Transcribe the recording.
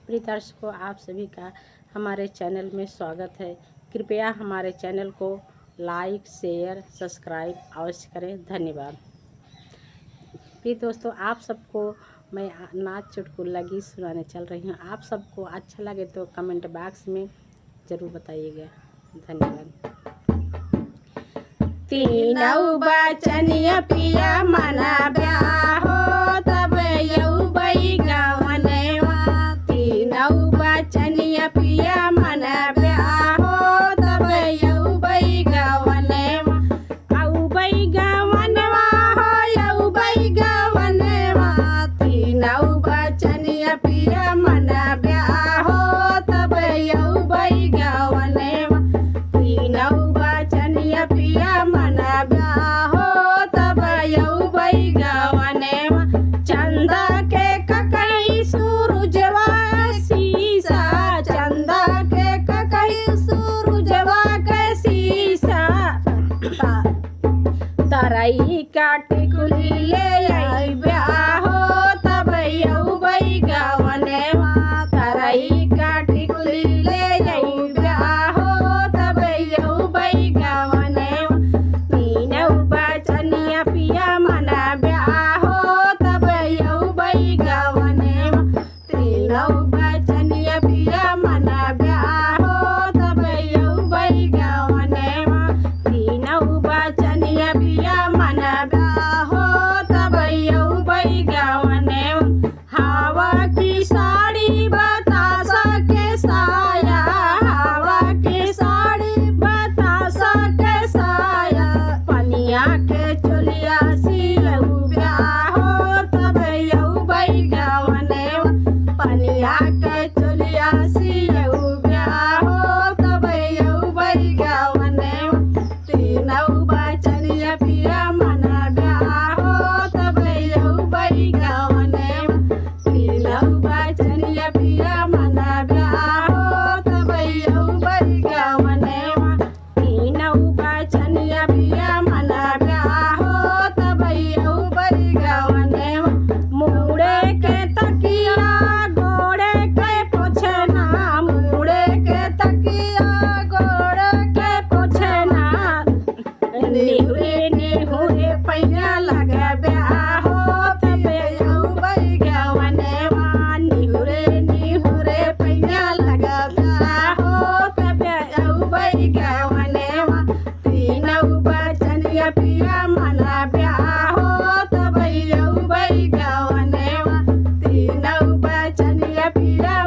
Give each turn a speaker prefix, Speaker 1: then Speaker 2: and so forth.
Speaker 1: प्रिय दर्शकों, आप सभी का हमारे चैनल में स्वागत है। कृपया हमारे चैनल को लाइक, शेयर, सब्सक्राइब अवश्य करें। धन्यवाद। प्रिय दोस्तों, आप सबको मैं नाच चुटकुला गीत सुनाने चल रही हूँ। आप सबको अच्छा लगे तो कमेंट बॉक्स में ज़रूर बताइएगा। धन्यवाद। तीनऊ बचनिया पिया मना ब्याह हो तब यऊ बई गवनवा। तीनऊ बचनिया पिया मना ब्याह हो तब यऊ बई गवनवा। औ बई गवनवा हो यऊ बई गवनवा। तीनऊ बचनिया पिया मना ब्याह हो तब यऊ बई गवनवा। तीनऊ बचनिया पिया मना ब्याह हो तब यऊ बई गवनवा। चंदा के ककई सूरजवा शीशा। चंदा के ककई सूरजवा के शीशा। तरई काटी कुली ले आई ब्याह हो तब यऊ बई गवनवा। तरई काटी कुली ले आई ब्याह हो तब यऊ बई गवनवा। तीनऊ बचनिया पिया मना ब्याह हो तब यऊ बई गवनवा। तीनऊ बचनिया पिया मना ब्याह हो तब यऊ बई गवनवा। तीनऊ बचनिया पिया मना ब्याह हो तब यऊ बई गवनवा। हवा की साड़ी बतासा के साया। हवा की साड़ी बतासा के साया। पनिया के चोलिया सियऊ ब्याह हो तब यऊ बई गवनवा। पनिया के चोलिया सियऊ ब्याह हो तब यऊ बई गवनवा। तीनऊ बचनिया पिया मना ब्याह हो तब यऊ बई गवनवा। तीनऊ बचनिया पिया मना ब्याह हो तब यऊ बई गवनवा। तीनऊ बचनिया पिया मना ब्याह हो तब यऊ बई गवनवा। मुड़े के तकिया गोड़े के पोछना। मुड़े के तकिया गोड़े के पोछना। निहुरे निहुरे पैया लगा ब्याह हो तब यऊ बई गवनवा। निहुरे निहुरे पैया लगा ब्याह हो तब यऊ बई गवनवा। तीनऊ बचनिया पिया मना ब्याह हो तब यऊ बई गवनवा। तीनऊ बचनिया पिया